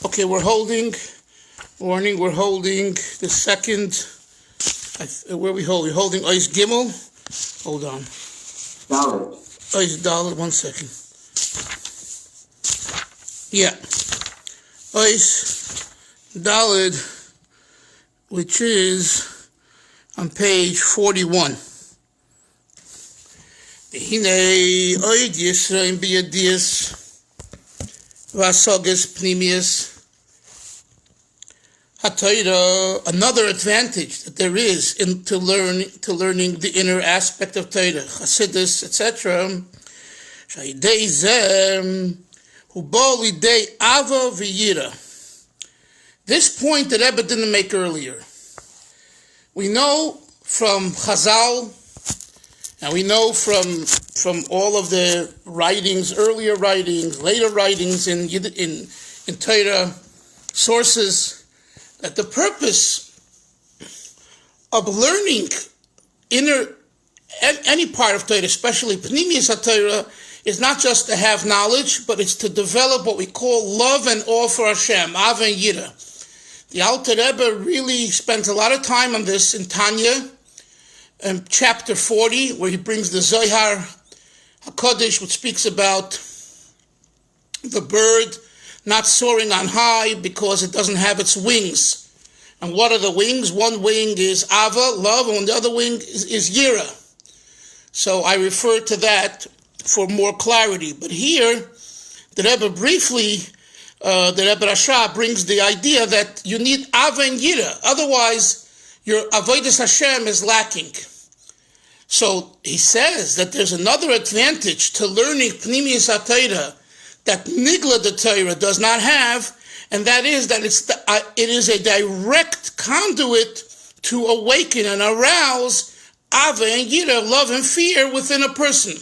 Okay, we're holding the second, where are we holding? We're holding Ois Gimel. Hold on. Dalet. Ois Dalet, 1 second. Yeah. Ois Dalet, which is on page 41. Hine Oid Yisrael Biyadis Vasoges Pnimius. Another advantage that there is to learning the inner aspect of Torah, Chassidus, etc. This point that Rebbe didn't make earlier. We know from Chazal, and we know from all of the writings, earlier writings, later writings in Torah sources, that the purpose of learning any part of Torah, especially Pnimius HaTorah, is not just to have knowledge, but it's to develop what we call love and awe for Hashem, Ava and Yira. The Alter Rebbe really spent a lot of time on this in Tanya, in chapter 40, where he brings the Zohar HaKodesh, which speaks about the bird not soaring on high because it doesn't have its wings. And what are the wings? One wing is Ava, love, and the other wing is Yira. So I refer to that for more clarity. But here, the Rebbe briefly, the Rebbe Rasha brings the idea that you need Ava and Yira. Otherwise, your Avodas Hashem is lacking. So he says that there's another advantage to learning Pnimius HaTorah that Nigla the Torah does not have, and that is that it is a direct conduit to awaken and arouse Ava and Yira, love and fear within a person.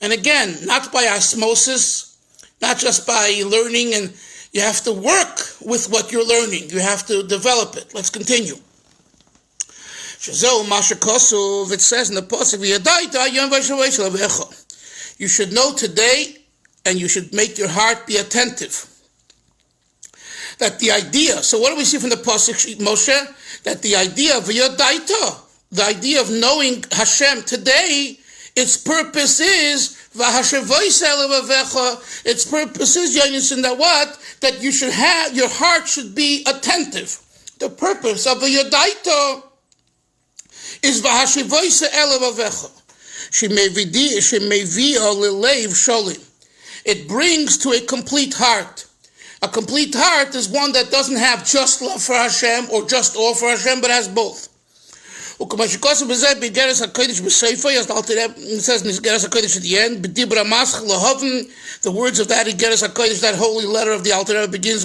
And again, not by osmosis, not just by learning, and you have to work with what you're learning. You have to develop it. Let's continue. It says in the pasuk, you should know today, and you should make your heart be attentive. That the idea, so what do we see from the pasuk, Moshe? That the idea of Yodaita, the idea of knowing Hashem today, its purpose is its purpose is, Yonason, that what? That you should have, your heart should be attentive. The purpose of the Yodaita is v'hashivoisa elavavecha. Shemevia l'leiv sholim. It brings to a complete heart. A complete heart is one that doesn't have just love for Hashem or just awe for Hashem, but has both. It says in Geras HaKodesh at the end, the words of that in Geras HaKodesh, that holy letter of the Alter Rebbe begins,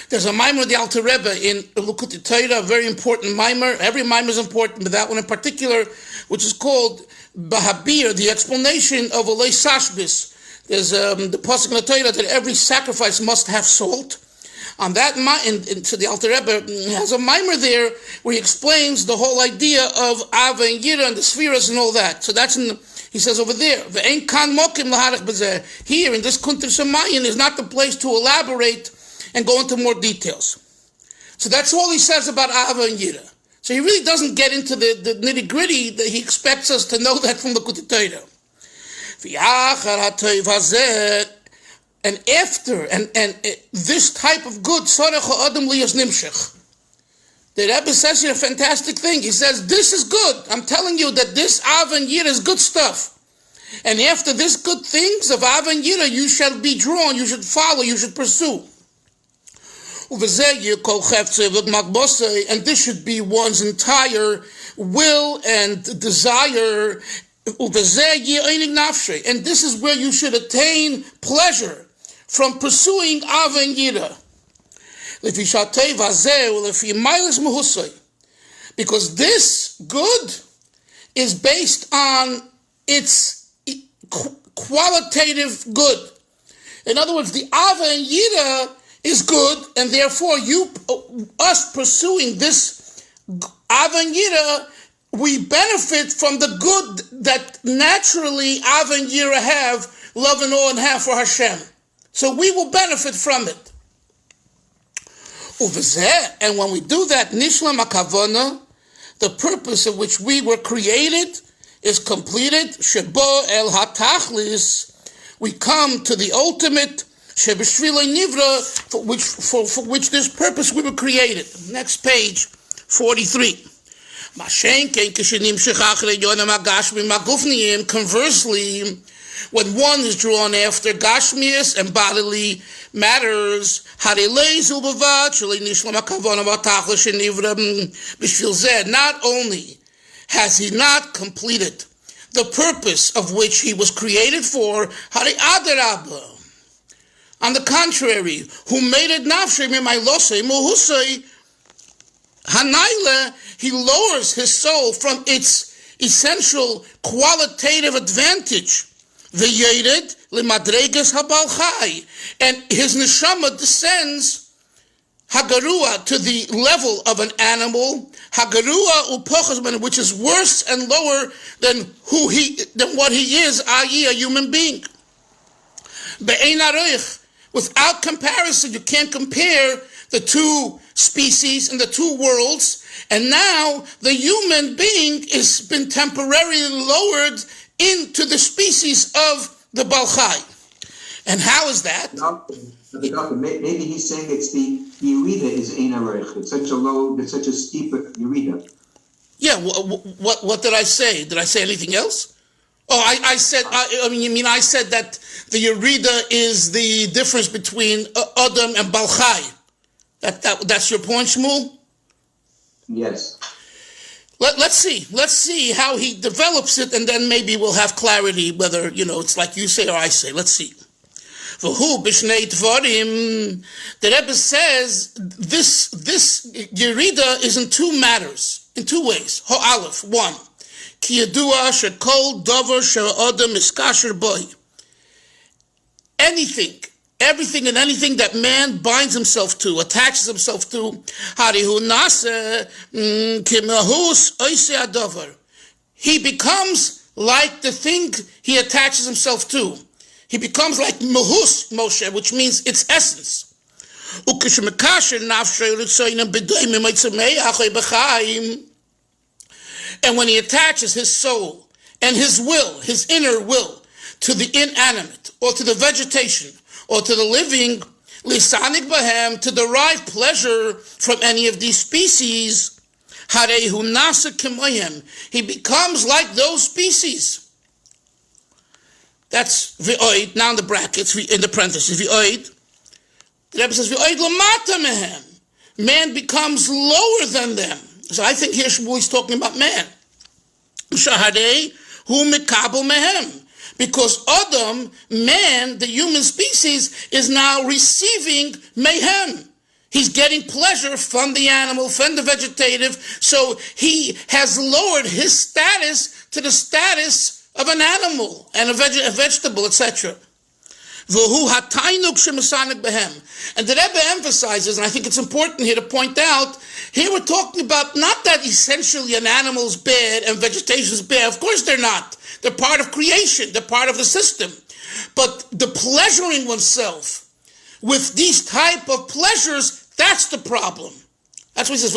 there's a mimer of the Alter Rebbe in Likutei Torah, a very important mimer. Every mimer is important, but that one in particular, which is called Bahabir, the explanation of Olei Sashbis. There's the pasuk in the Torah that every sacrifice must have salt. On that, so the Alter Rebbe has a mimer there where he explains the whole idea of Ava and Yira and the spheres and all that. So that's he says over there, here in this Kuntres U'Maayan is not the place to elaborate and go into more details. So that's all he says about Ava and Yira. So he really doesn't get into the nitty-gritty that he expects us to know that from the Likutei Torah. And after, and this type of good, the Rebbe says here a fantastic thing. He says, this is good. I'm telling you that this Ava and Yira is good stuff. And after this good things of Ava and Yira, you shall be drawn, you should follow, you should pursue. And this should be one's entire will and desire. And this is where you should attain pleasure from pursuing Ava and Yira. Because this good is based on its qualitative good. In other words, the Ava and Yira is good, and therefore us pursuing this Ava and Yira we benefit from the good that naturally Av and Yira have, love and awe and have for Hashem. So we will benefit from it. And when we do that, Nishlam HaKavana, the purpose of which we were created, is completed. Shebo El HaTachlis, we come to the ultimate, Shebeshvila Nivra, for which this purpose we were created. Next page, 43. Conversely, when one is drawn after Gashmias and bodily matters, not only has he not completed the purpose of which he was created for, on the contrary, who made it nafshe mimailosei muhusei hanaila, he lowers his soul from its essential qualitative advantage. V'yered limadregas habal chai, and his neshama descends hagarua to the level of an animal, hagarua upochasman, which is worse and lower than what he is, i.e., a human being. Be'ein aroich, without comparison, you can't compare the two species and the two worlds, and now the human being has been temporarily lowered into the species of the Balchai. And how is that? Maybe he's saying it's the Yerida is Ein Arech. It's such a steep Yerida. Yeah, what did I say? Did I say anything else? Oh, I said that the Yerida is the difference between Adam and Balchai. That's your point, Shmuel? Yes. Let's see how he develops it, and then maybe we'll have clarity whether, it's like you say or I say. Let's see. V'hu b'shnei dvarim, the Rebbe says this Yerida is in two matters, in two ways. Aleph, one, ki yadua shekol davar she'adam miskasher boy. Everything and anything that man binds himself to, attaches himself to, harihu nase kimahus oise adavar. He becomes like the thing he attaches himself to. He becomes like mahus Moshe, which means its essence. And when he attaches his soul and his will, his inner will, to the inanimate or to the vegetation, or to the living, lisanik bahem, to derive pleasure from any of these species, harehu nasa kimoyem, he becomes like those species. That's v'oid, now in the brackets, in the parentheses, v'oid. The Rebbe says, v'oid lamata mehem, man becomes lower than them. So I think here Shmuel is talking about man. Shaharei hu mikabel mehem. Because Adam, man, the human species, is now receiving mayhem. He's getting pleasure from the animal, from the vegetative, so he has lowered his status to the status of an animal and a vegetable, etc. And the Rebbe emphasizes, and I think it's important here to point out, here we're talking about not that essentially an animal's bad and vegetation's bad. Of course they're not. They're part of creation. They're part of the system. But the pleasuring oneself with these type of pleasures, that's the problem. That's what he says.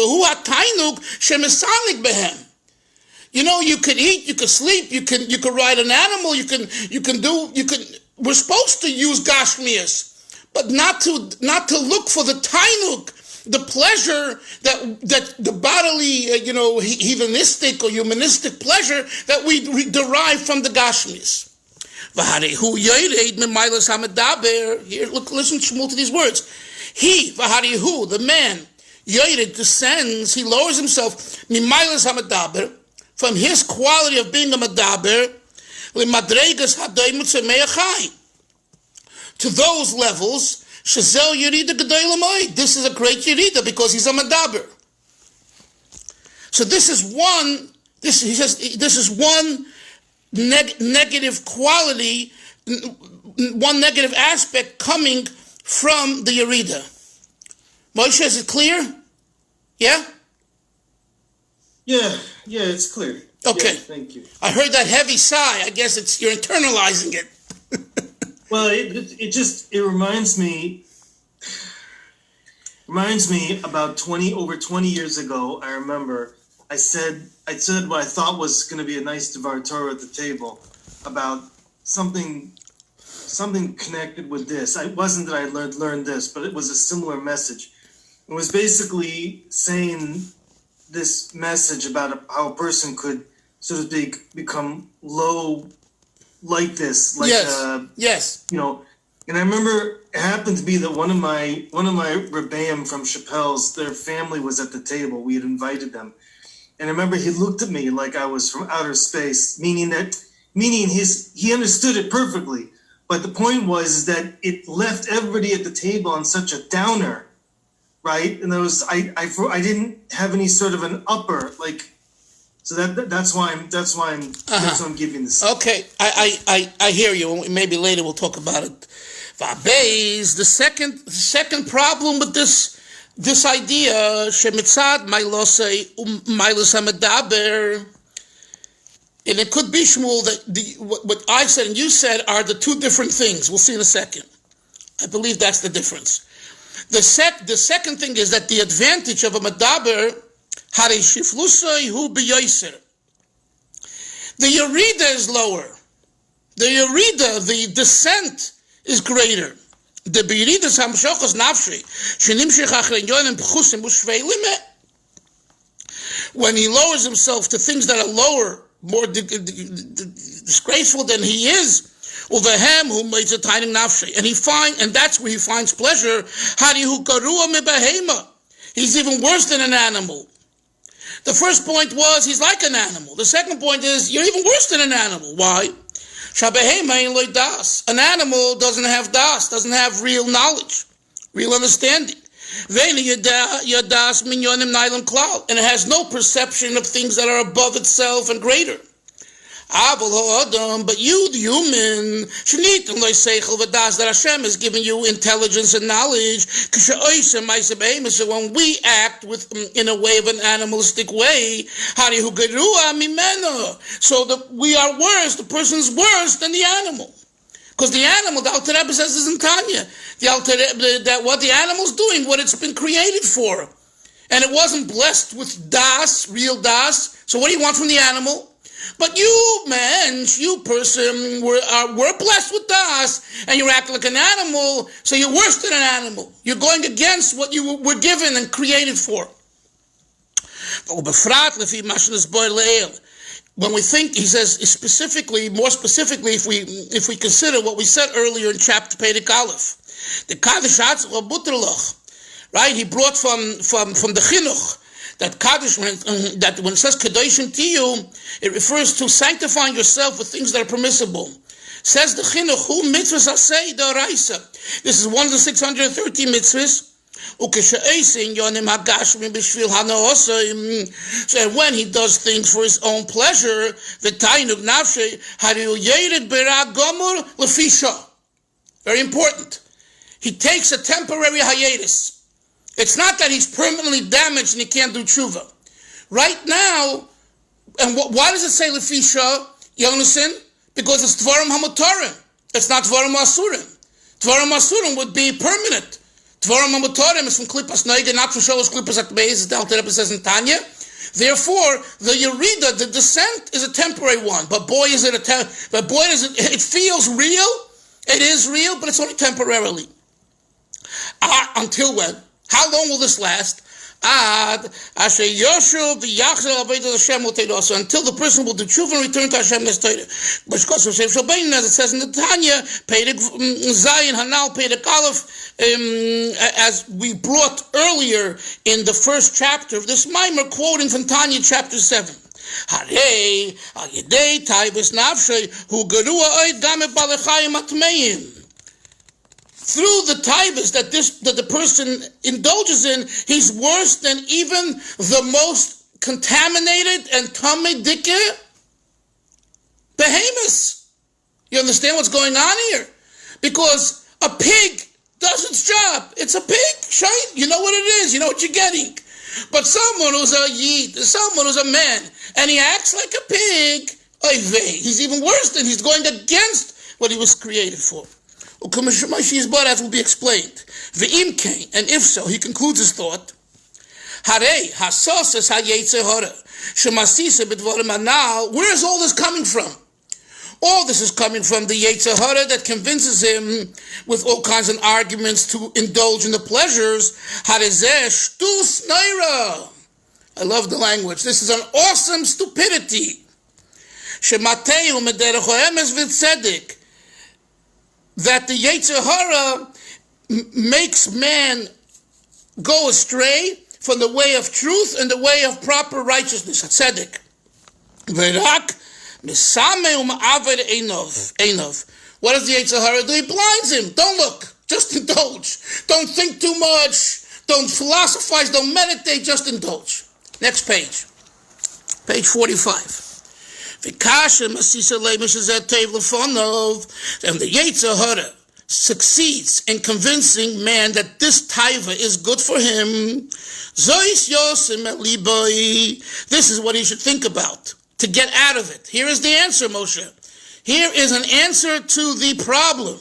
You could eat, you could sleep, you could ride an animal, we're supposed to use gashmias, but not to look for the tainuk, the pleasure that the bodily, heathenistic or humanistic pleasure that we derive from the gashmias. Here, look, listen, Shmuel, to these words. He, the man, descends, he lowers himself, from his quality of being a medaber, to those levels. This is a great yerida because he's a medaber. So this is one negative quality, one negative aspect coming from the yerida. Moshe, is it clear? Yeah? Yeah, Yeah, it's clear. Okay. Yeah, thank you. I heard that heavy sigh. I guess you're internalizing it. Well, it reminds me about over 20 years ago. I remember I said what I thought was going to be a nice Devar Torah at the table about something connected with this. It wasn't that I learned this, but it was a similar message. It was basically saying this message about how a person could, so to speak, become low like this. Like, yes. You know, and I remember it happened to be that one of my Rebbeim from Chappelle's, their family was at the table. We had invited them. And I remember he looked at me like I was from outer space, meaning he understood it perfectly. But the point was that it left everybody at the table on such a downer, right? And I didn't have any sort of an upper, like, so that's why I'm giving this. Okay, I hear you. Maybe later we'll talk about it. Vabez, the second problem with this idea, shemitzad mailosei mailus hamadaber. And it could be, Shmuel, that what I said and you said are the two different things. We'll see in a second. I believe that's the difference. The second thing is that the advantage of a medaber, harei shiflusoi hu b'yoser. The yerida is lower. The yerida, the descent, is greater. The b'yeridas hamshochos nafshi shenimshich achrein yonim b'chusim u'shvei limet. When he lowers himself to things that are lower, more disgraceful than he is, uvehem who makes a tiny nafshi, and that's where he finds pleasure. Harihu karua mibahema. He's even worse than an animal. The first point was he's like an animal. The second point is you're even worse than an animal. Why? Shabehema ein loy das. An animal doesn't have das, doesn't have real knowledge, real understanding. And it has no perception of things that are above itself and greater. But you, the human, that Hashem has given you intelligence and knowledge. So when we act in a way of an animalistic way, so that we are worse, the person's worse than the animal. Because the animal, the Alter Rebbe says this in Tanya, that what the animal's doing, what it's been created for. And it wasn't blessed with das, real das. So what do you want from the animal? But you, man, you person, were blessed with das, and you act like an animal, so you're worse than an animal. You're going against what you were given and created for. When we think, he says more specifically, if we consider what we said earlier in chapter Perek Aleph, the Kaddish Hatzach Butrloch, right? He brought from the Chinuch that Kaddish, that when it says Kedoshim Tiyu, it refers to sanctifying yourself with things that are permissible. Says the Chinuch, Hu mitzvahs asei d'oraisa. This is one of the 613 mitzvahs. So when he does things for his own pleasure, very important. He takes a temporary hiatus. It's not that he's permanently damaged and he can't do tshuva. Right now, and why does it say lefisha, Yonason? Because it's dvarim hamutarim. It's not dvarim asurim. Dvarim asurim would be permanent. Dvarim hamutarim is from klipas noiga, not from sholosh klipas atbeis, as the Alter Rebbe says in Tanya. Therefore, the yerida, the descent, is a temporary one. But boy, it feels real. It is real, but it's only temporarily. Until when? How long will this last? Until the person will do tshuva and return to Hashem as it says in the Tanya, Zayin Hanal Perek Aleph, as we brought earlier in the first chapter of this Maimer, quoting from Tanya chapter 7. Through the taivas that the person indulges in, he's worse than even the most contaminated and tamei behemoths. You understand what's going on here? Because a pig does its job. It's a pig. You know what it is. You know what you're getting. But someone who's a yid, someone who's a man, and he acts like a pig, he's even worse than he's going against what he was created for. As will be explained. And if so, he concludes his thought. Where is all this coming from? All this is coming from the Yetzer Hara that convinces him with all kinds of arguments to indulge in the pleasures. I love the language. This is an awesome stupidity. That the Yetzer Hara makes man go astray from the way of truth and the way of proper righteousness, tzedek. What does the Yetzer Hara do? He blinds him. Don't look. Just indulge. Don't think too much. Don't philosophize. Don't meditate. Just indulge. Next page. Page 45. And the Yetzer Hara succeeds in convincing man that this taiva is good for him. This is what he should think about to get out of it. Here is the answer, Moshe. Here is an answer to the problem.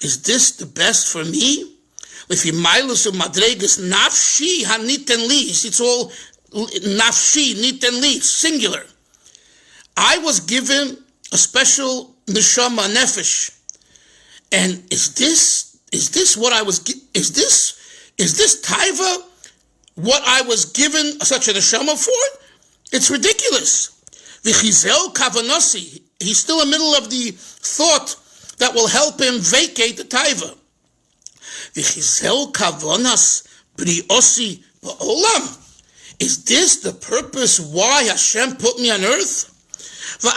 Is this the best for me? It's all nafshi, niten li, singular. I was given a special neshama nefesh. And is this taiva what I was given such a neshama for? It's ridiculous. V'chizel kavanasi. He's still in the middle of the thought that will help him vacate the taiva. V'chizel kavanas briosi ba'olam. Is this the purpose why Hashem put me on earth? The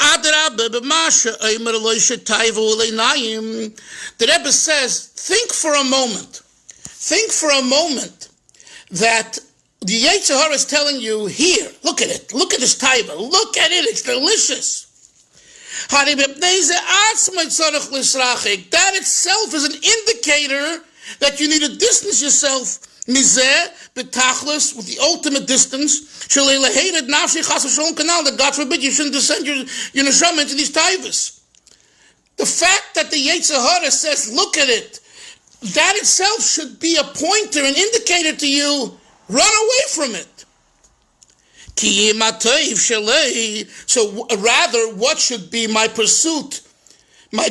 Rebbe says, think for a moment that the Yetzer Hara is telling you, here, look at it, look at this taiva, look at it, it's delicious. That itself is an indicator that you need to distance yourself mizeh betachlis, with the ultimate distance. That God forbid you shouldn't descend your neshama into these taivas. The fact that the Yetzer Hara says, look at it, that itself should be a pointer, an indicator to you, run away from it. So rather, what should be my pursuit? My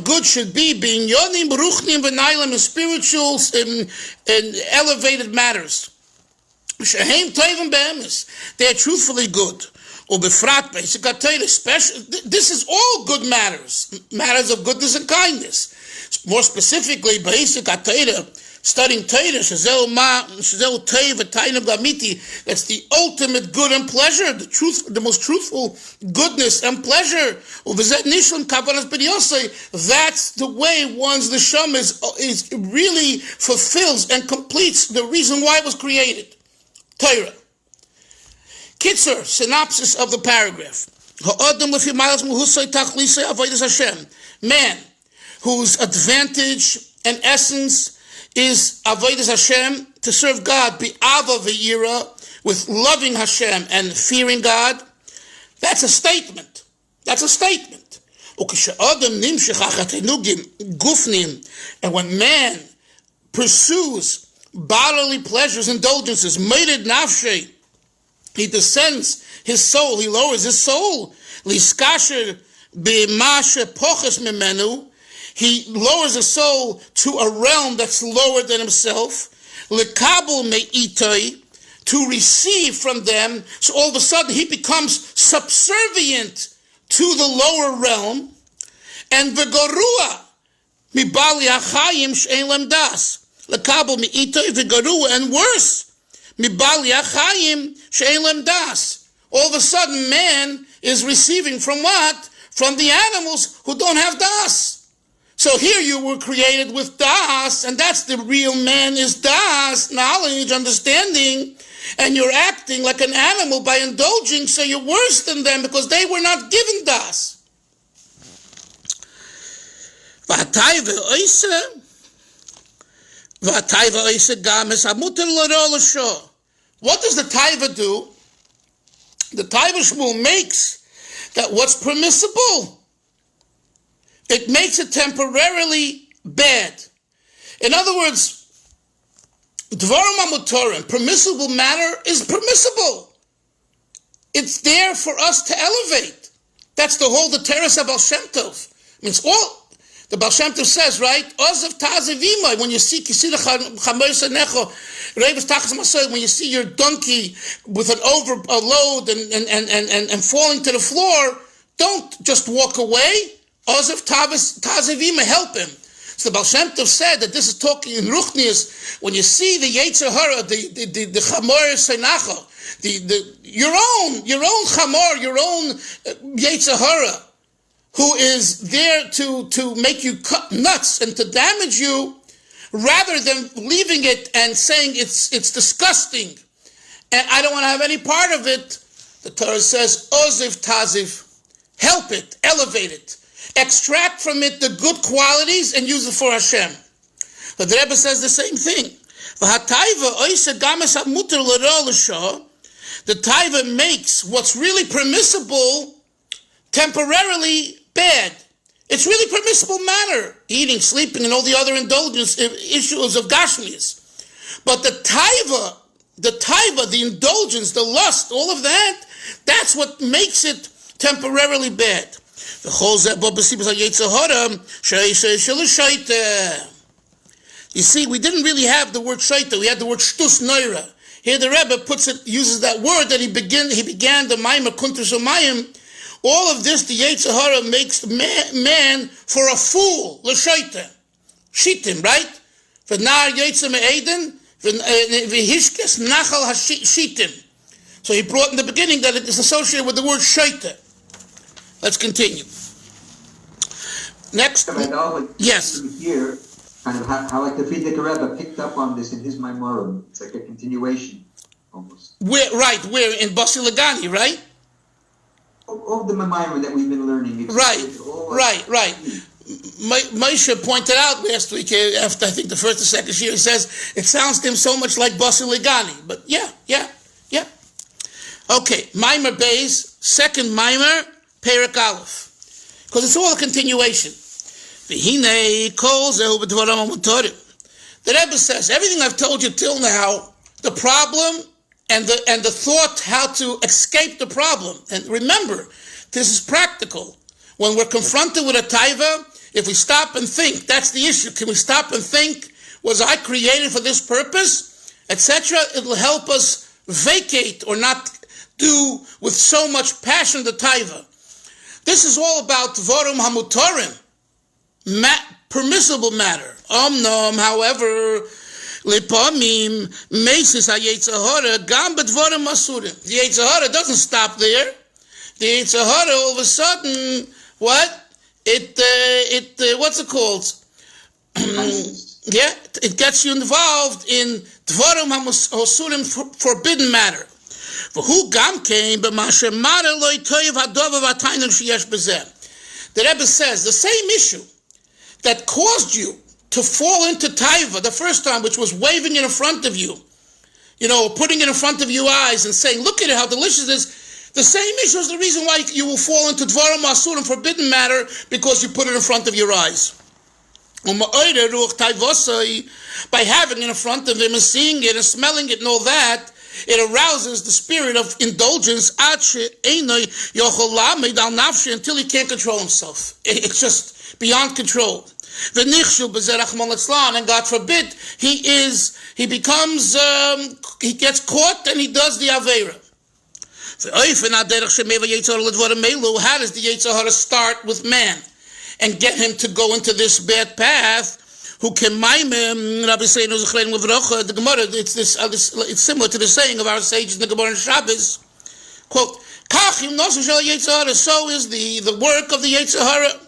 good should be being yonim, ruchnim, v'nailim, in spirituals and elevated matters. Shehem toivim be'emes. They are truthfully good. Ubefrat basic especially. This is all good matters of goodness and kindness. More specifically, basic atayra, studying Torah, that's the ultimate good and pleasure, the most truthful goodness and pleasure. That's the way one's neshama is really fulfills and completes the reason why it was created. Torah. Kitzer, synopsis of the paragraph. Man, whose advantage and essence is avodas Hashem, to serve God, bi'ava v'yira, with loving Hashem and fearing God. That's a statement. And when man pursues bodily pleasures, indulgences, meired nafshe, he descends his soul, he lowers his soul, liskasher b'mashe poches mimenu, he lowers his soul to a realm that's lower than himself, lekabel me'itoi, to receive from them. So all of a sudden he becomes subservient to the lower realm, and v'gorua mibali hachayim she'en lem das, lekabel me'itoi v'gorua, and worse, mibali hachayim she'en lem das. All of a sudden man is receiving from what? From the animals who don't have das. So here you were created with das, and that's the real man is das, knowledge, understanding, and you're acting like an animal by indulging, so you're worse than them because they were not given das. What does the taiva do? The taiva shmul makes that what's permissible, it makes it temporarily bad. In other words, dvarim hamutorim, permissible matter is permissible. It's there for us to elevate. That's the whole the teres of Baal Shem Tov. Means all the Baal Shem Tov says, right? Ozav tazevimai, when you see kisida chamois necho, reivas tachas masay, when you see your donkey with an overload and falling to the floor, don't just walk away. Ozav tazevimai, help him. So the Baal Shem Tov said that this is talking in Ruchnius, when you see the Yetzer Hara, the Chamor Seinacha, your own Chamor, your own Yetzer Hara, who is there to make you cut nuts and to damage you, rather than leaving it and saying it's disgusting, and I don't want to have any part of it, the Torah says, Oziv Taziv, help it, elevate it. Extract from it the good qualities and use it for Hashem. But the Rebbe says the same thing. The taiva makes what's really permissible temporarily bad. It's really permissible matter, eating, sleeping, and all the other indulgence issues of Gashmias. But the taiva, the indulgence, the lust, all of that, that's what makes it temporarily bad. You see, we didn't really have the word shaita. We had the word shtus neira. Here the Rebbe uses that word that he began the Maimer Kuntres U'Maayan. All of this, the Yetzer Hara makes the man for a fool. L'shaita, shitim, right? V'nar Yetzer me'eden, v'hishkes nachal hashitim. So he brought in the beginning that it is associated with the word shaita. Let's continue. Next. Yes. Here, kind of how like the Frierdiker Rebbe picked up on this in his Maimorim. It's like a continuation, almost. Where in Basi Lagani, right? Of the Maimorim that we've been learning. Right. Moshe pointed out last week, after I think the first or second year, he says, it sounds to him so much like Basi Lagani. But yeah. Okay, Maimer Beis, second Maimer, Perek Aleph. Because it's all a continuation. The Rebbe says, everything I've told you till now, the problem and the thought how to escape the problem. And remember, this is practical. When we're confronted with a taiva, if we stop and think, that's the issue. Can we stop and think, was I created for this purpose, etc.? It will help us vacate or not do with so much passion the taiva. This is all about dvarim hamutorim, permissible matter. However, lepamim mesis hayetzer hara gam bedvarim masurim. The yetzer hara doesn't stop there. The yetzer hara all of a sudden, what? What's it called? It gets you involved in dvarim hamasurim, forbidden matter. The Rebbe says the same issue that caused you to fall into taiva the first time, which was waving it in front of you, putting it in front of your eyes and saying, look at it, how delicious it is. The same issue is the reason why you will fall into dvarim asurim, forbidden matter, because you put it in front of your eyes. By having it in front of him and seeing it and smelling it and all that, it arouses the spirit of indulgence until he can't control himself. It's just beyond control. And God forbid, he gets caught and he does the Aveira. How does the Yetzer Hara start with man and get him to go into this bad path? Who can Rabbi saying the Gemara? It's similar to the saying of our sages in the Gemara and Shabbos. Quote: so is the work of the Yetzer Hara.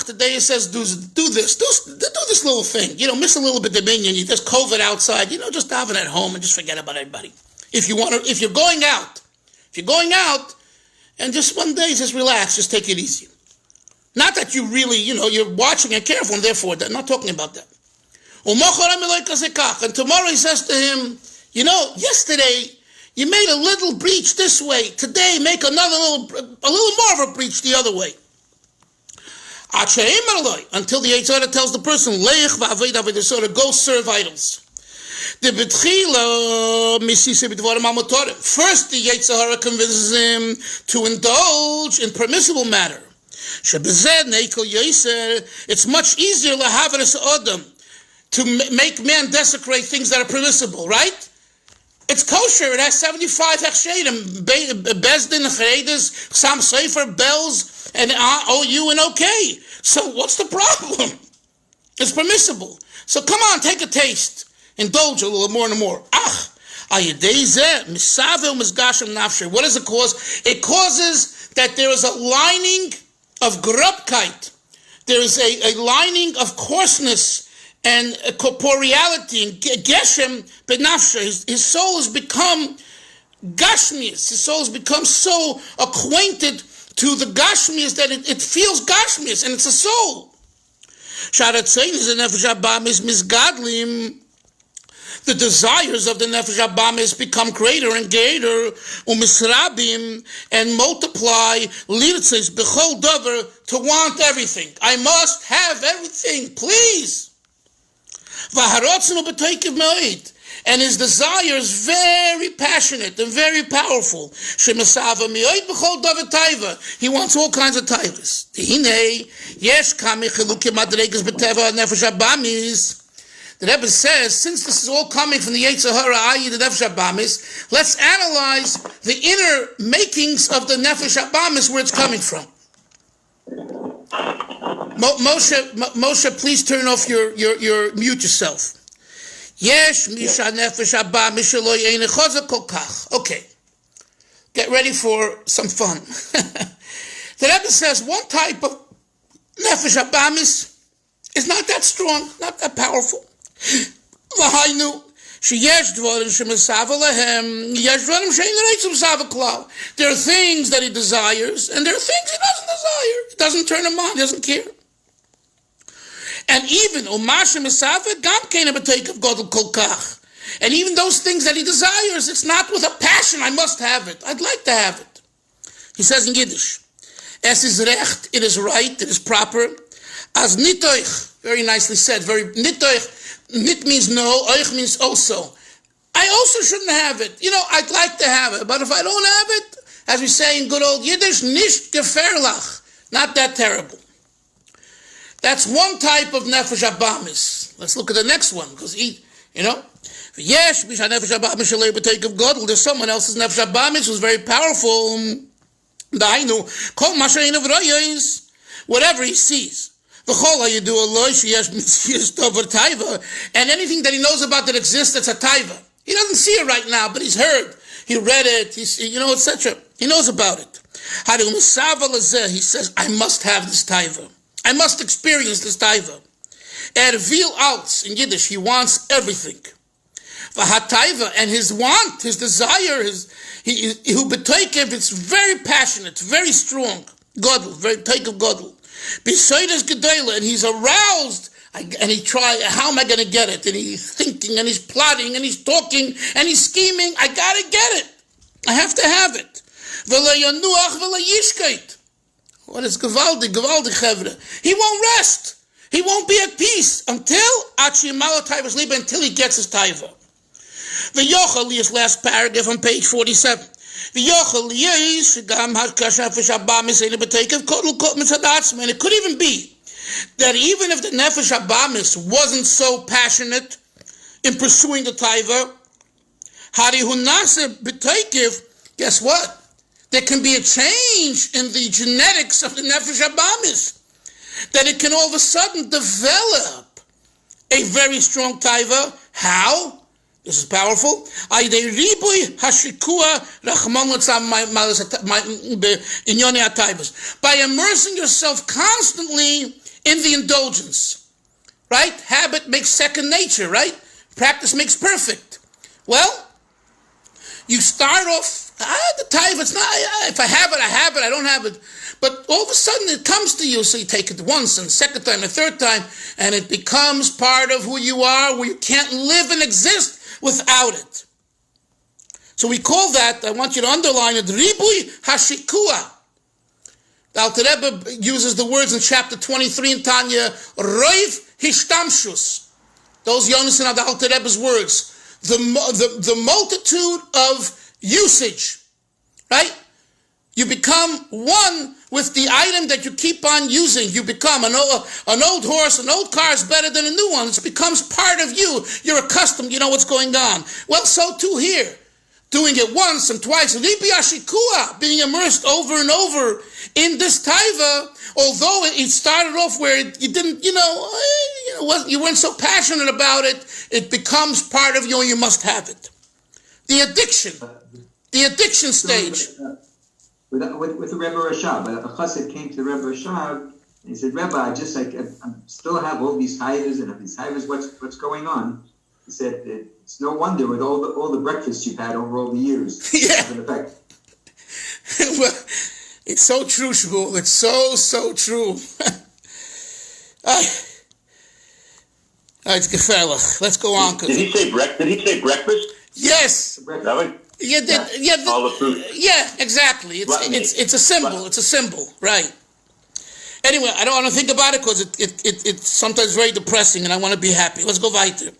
Today it says do this little thing. Miss a little bit of dominion. You just COVID outside. Just daven at home and just forget about everybody. If you're going out, and just one day just relax, just take it easy. Not that you really, you're watching and careful, and therefore, I'm not talking about that. And tomorrow he says to him, yesterday you made a little breach this way. Today make a little more of a breach the other way. Until the Yetzer Hara tells the person, go serve idols. First, the Yetzer Hara convinces him to indulge in permissible matter. It's much easier to make man desecrate things that are permissible, right? It's kosher. It has 75 hechshedim, bezdin, cheredes, sam sefer, bells, and OU and okay. So what's the problem? It's permissible. So come on, take a taste. Indulge a little more and more. What does it cause? It causes that there is a lining of grubkeit. There is a lining of coarseness and corporeality and geshem benafshe. His soul has become gashmius. His soul has become so acquainted to the gashmius that it feels gashmius, and it's a soul. The desires of the nefesh habamis become greater and greater, umisrabim, and multiply, lirtzis b'chol davar, to want everything. I must have everything, please. And his desire is very passionate and very powerful. He wants all kinds of taivas. The Rebbe says, since this is all coming from the Yetzer Hara, i.e. the Nefesh Habamis, let's analyze the inner makings of the Nefesh Habamis, where it's coming from. Moshe, please turn off your mute yourself. Yesh misha nefesh habamis shelo yeine chazak kol kach. Okay, get ready for some fun. The Rebbe says one type of nefesh habamis is not that strong, not that powerful. V'hainu sheyesh dvarim shemisava lahem yesh dvarim she'ein reitzum sava klal. There are things that he desires, and there are things he doesn't desire. It doesn't turn him on. He doesn't care. And even and even those things that he desires, it's not with a passion. I must have it. I'd like to have it. He says in Yiddish, es is recht, it is right, it is proper. As nitoich, very nicely said, very nitoich, nit means no, oich means also. I also shouldn't have it. I'd like to have it, but if I don't have it, as we say in good old Yiddish, nicht gefährlich, not that terrible. That's one type of nefesh habamis. Let's look at the next one, because there's someone else's nefesh habamis who's very powerful. Whatever he sees. And anything that he knows about that exists, that's a taiva. He doesn't see it right now, but he's heard. He read it, etc. He knows about it. He says, I must have this taiva. I must experience this taiva. Vil alts, in Yiddish, he wants everything. V'hataiva, and his want, his desire, it's very passionate, it's very strong. Godel, very take of godel. Besides gedela, and he's aroused, and he tries, how am I going to get it? And he's thinking, and he's plotting, and he's talking, and he's scheming. I got to get it. I have to have it. V'la yanuach v'la yishkeit. What is gewaldig chevre? He won't rest. He won't be at peace until until he gets his taiva. V'yochel, his last paragraph on page 47. And it could even be that even if the nefesh habamis wasn't so passionate in pursuing the taiva, guess what? There can be a change in the genetics of the nefesh habamis, that it can all of a sudden develop a very strong taiva. How? This is powerful. By immersing yourself constantly in the indulgence. Right? Habit makes second nature, right? Practice makes perfect. Well, you start off The taiva, it's not, if I have it, I have it, I don't have it. But all of a sudden it comes to you, so you take it once and second time and third time, and it becomes part of who you are, where you can't live and exist without it. So we call that, I want you to underline it, Ribui Hashikua. The Alter Rebbe uses the words in chapter 23 in Tanya, Roiv Hishtamshus. Those Yonason are the Alter Rebbe's words. The multitude of usage, right? You become one with the item that you keep on using. You become an old horse, an old car is better than a new one. It becomes part of you. You're accustomed, you know what's going on. Well, so too here. Doing it once and twice, Ribi Ashikua, being immersed over and over in this taiva, although it started off where you didn't, you weren't so passionate about it, it becomes part of you and you must have it. The addiction stage. With the Rebbe Rashab, a chassid came to the Rebbe Rashab and he said, Rebbe, I still have all these taivas, and these taivas, what's going on? He said, it's no wonder with all the breakfasts you've had over all the years. Yeah. Well, it's so true, Shmuel. It's so true. It's gefährlich. Let's go on. Did he say breakfast? Yes. Breakfast. All the fruit. Yeah, exactly. It's a symbol. It's a symbol, right? Anyway, I don't want to think about it because it's sometimes very depressing, and I want to be happy. Let's go weiter.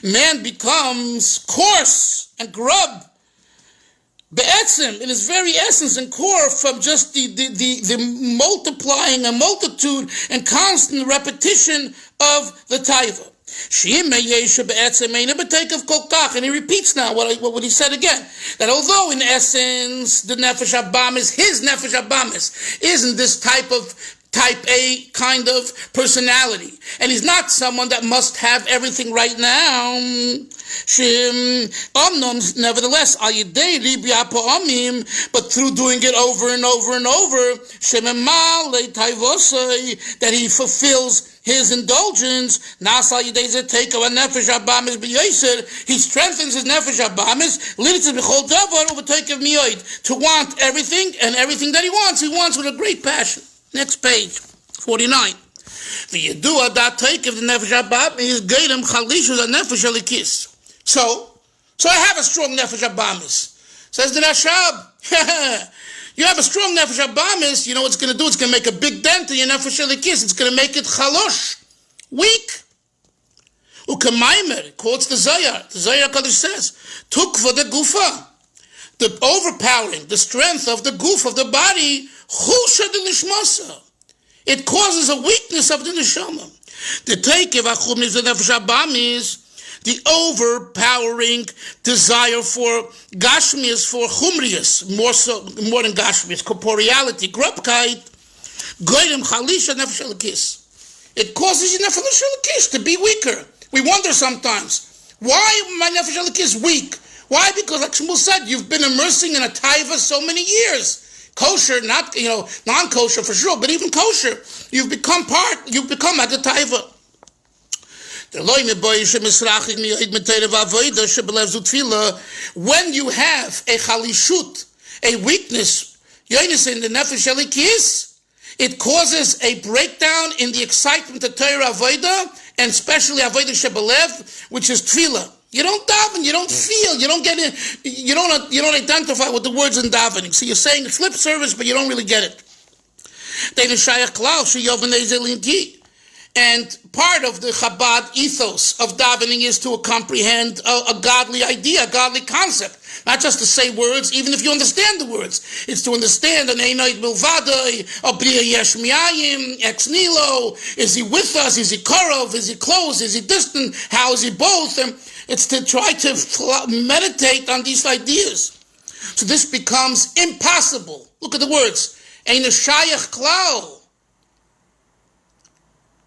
Man becomes coarse and grub. Be'etzim, in its very essence and core, from just the multiplying a multitude and constant repetition of the taiva. And he repeats now what he said again, that although in essence the nefesh habamis, his nefesh habamis, isn't this type A kind of personality, and he's not someone that must have everything right now. Nevertheless, but through doing it over and over and over, that he fulfills his indulgence, he strengthens his nefesh habamis, to want everything, and everything that he wants with a great passion. Next page, 49. The Yedua that take of the nefesh habamis is Geirem Chalishu the nefesh halikis. So I have a strong nefesh habamis. Says the Rashab, you have a strong nefesh habamis, you know what it's going to do? It's going to make a big dent in your nefesh halikis. It's going to make it chalosh, weak. Ukamaimer quotes the Zayar. The Zayar Kaddish says, Tukva the gufa, the overpowering, the strength of the goof of the body, chusha de nishmasa. It causes a weakness of the neshama. The takev achumnis the nefesh habamis, the overpowering desire for gashmias, for chumrias, more than gashmias, corporeality, grubkeit, goyrem chalisha nefesh halikis. It causes your nefesh halikis to be weaker. We wonder sometimes, why my nefesh halikis weak? Why? Because like Shmuel said, you've been immersing in a taiva so many years. Kosher, not, non-kosher for sure, but even kosher, you've become at the taiva. When you have a chalishut, a weakness, in the nefesh halikis, it causes a breakdown in the excitement of Torah avodah, and especially avodah shebelev, which is tefillah. You don't daven, you don't feel, you don't get it, you don't identify with the words in davening. So you're saying it's lip service, but you don't really get it. And part of the Chabad ethos of davening is to comprehend a godly idea, a godly concept. Not just to say words, even if you understand the words. It's to understand an Einoid Milvadai, a Bria Yesh Miayim, Ex Nilo. Is he with us? Is he Korov? Is he close? Is he distant? How is he both? And it's to try to meditate on these ideas. So this becomes impossible. Look at the words. Ein shayach klal.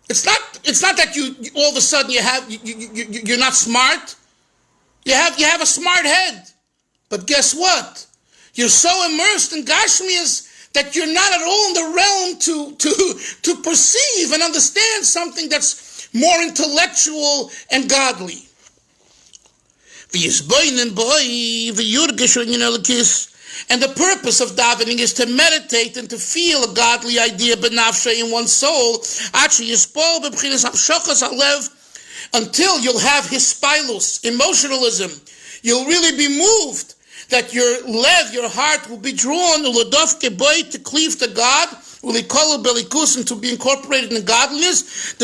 It's not that you all of a sudden you're not smart. You have a smart head. But guess what? You're so immersed in Gashmias that you're not at all in the realm to perceive and understand something that's more intellectual and godly. And the purpose of davening is to meditate and to feel a godly idea benafshe in one's soul until you'll have hispilus, emotionalism. You'll really be moved that your heart will be drawn to cleave to God, and to be incorporated in godliness.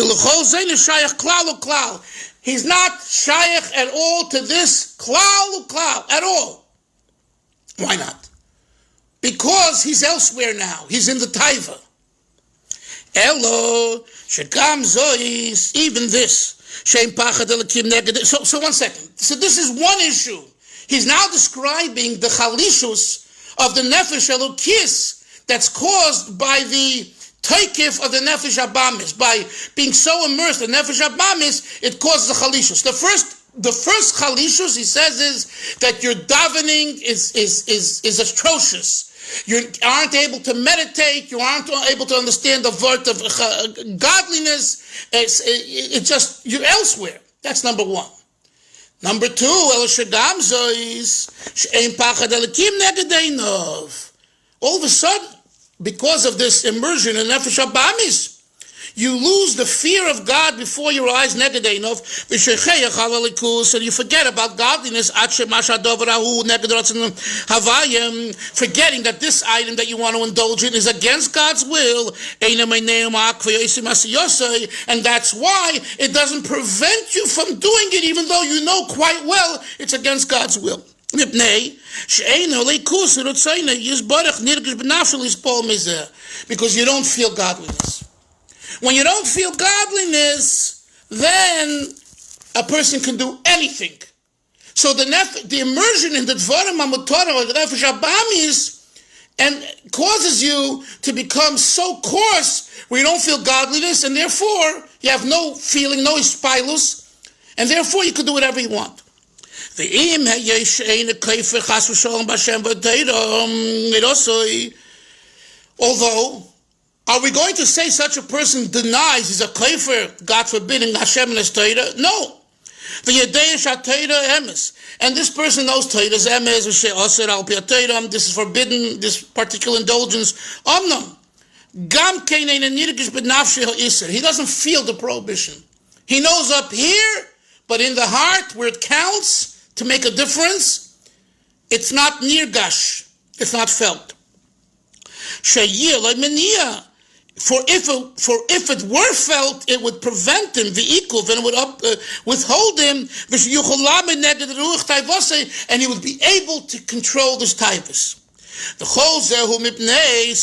He's not shaykh at all to this klal at all. Why not? Because he's elsewhere now. He's in the taiva. Elo shekam zois, even this. So 1 second. So this is one issue. He's now describing the chalishus of the nefesh elokis that's caused by the taikif of the nefesh abamis. By being so immersed in nefesh abamis, it causes the chalishus. The first chalishus, he says, is that your davening is atrocious. You aren't able to meditate. You aren't able to understand the word of godliness. It's just, you're elsewhere. That's number one. Number two, all of a sudden, because of this immersion in Nefesh Abamis, you lose the fear of God before your eyes, and you forget about godliness, forgetting that this item that you want to indulge in is against God's will, and that's why it doesn't prevent you from doing it, even though you know quite well it's against God's will. Because you don't feel godliness. When you don't feel godliness, then a person can do anything. So the immersion in the Dvarim HaMutorim or the Nefesh Abamis and causes you to become so coarse where you don't feel godliness, and therefore you have no feeling, no ispilus, and therefore you can do whatever you want. Although, are we going to say such a person denies he's a kafir, God forbid, in Hashem and His Torah? No. And this person knows Torah's emes, this is forbidden, this particular indulgence. He doesn't feel the prohibition. He knows up here, but in the heart, where it counts to make a difference, it's not nirgash, it's not felt. For if it were felt, it would prevent him, and it would withhold him, and he would be able to control this taivas.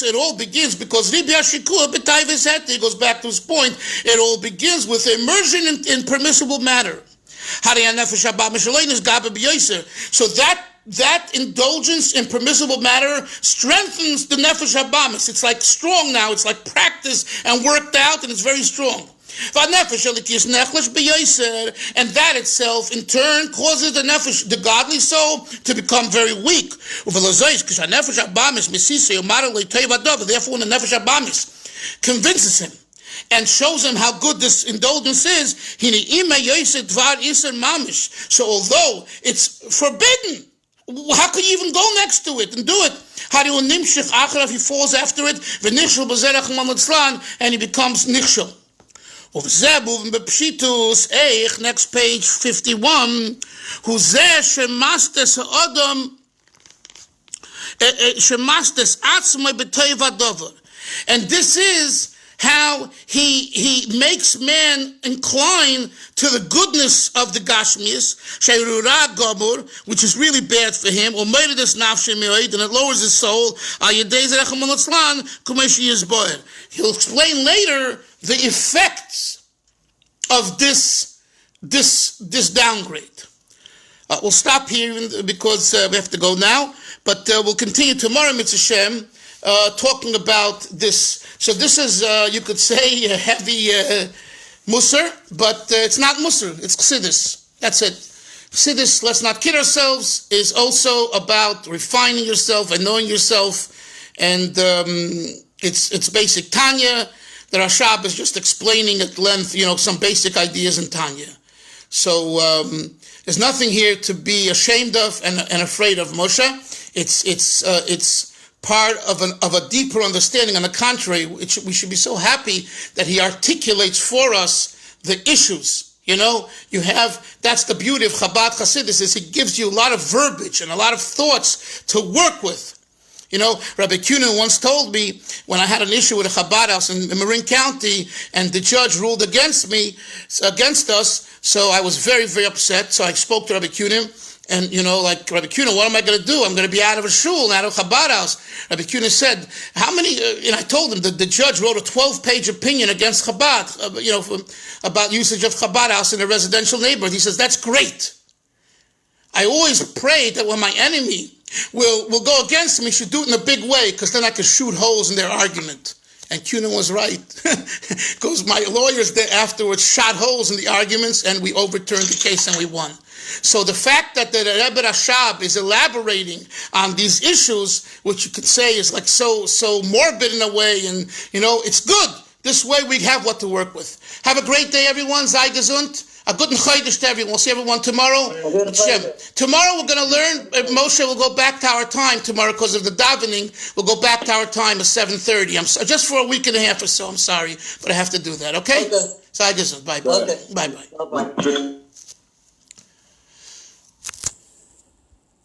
It all begins because He goes back to his point. It all begins with immersion in permissible matter. So that indulgence in permissible matter strengthens the nefesh habamis. It's like strong now. It's like practiced and worked out, and it's very strong. And that itself, in turn, causes the godly soul to become very weak. Therefore, when the nefesh habamis convinces him and shows him how good this indulgence is, so although it's forbidden, how could you even go next to it and do it? If he falls after it, and he becomes nichshel. Next page 51. And this is how he makes man incline to the goodness of the Gashmias, which is really bad for him, and it lowers his soul. He'll explain later the effects of this downgrade. We'll stop here because we have to go now, but we'll continue tomorrow, Mitzvah Shem, talking about this. So this is, you could say, a heavy Musar, but it's not Musar, it's Chassidus. That's it. Chassidus, let's not kid ourselves, is also about refining yourself and knowing yourself, and it's basic Tanya. The Rashab is just explaining at length, some basic ideas in Tanya. So There's nothing here to be ashamed of and afraid of, Moshe. It's part of a deeper understanding. On the contrary, we should be so happy that he articulates for us the issues. That's the beauty of Chabad Hasidus, is he gives you a lot of verbiage and a lot of thoughts to work with. Rabbi Kunin once told me, when I had an issue with a Chabad house in Marin County, and the judge ruled against us, so I was very, very upset. So I spoke to Rabbi Kunin, and like, Rabbi Kunin, what am I going to do? I'm going to be out of a shul, out of a Chabad house. Rabbi Kunin said, how many, and I told him that the judge wrote a 12-page opinion against Chabad, about usage of Chabad house in a residential neighborhood. He says, that's great. I always pray that when my enemy will go against me, should do it in a big way, because then I could shoot holes in their argument. And Kunin was right, because my lawyers there afterwards shot holes in the arguments, and we overturned the case and we won. So the fact that the Rebbe Rashab is elaborating on these issues, which you could say is like so morbid in a way, and it's good. This way we have what to work with. Have a great day, everyone. Sei gesund. A good chodesh to everyone. We'll see everyone tomorrow. Tomorrow we're going to learn. Moshe will go back to our time tomorrow because of the davening. We'll go back to our time at 7:30. Just for a week and a half or so. I'm sorry, but I have to do that. Okay? Sei gesund. Bye bye. Okay. Bye bye. Bye bye.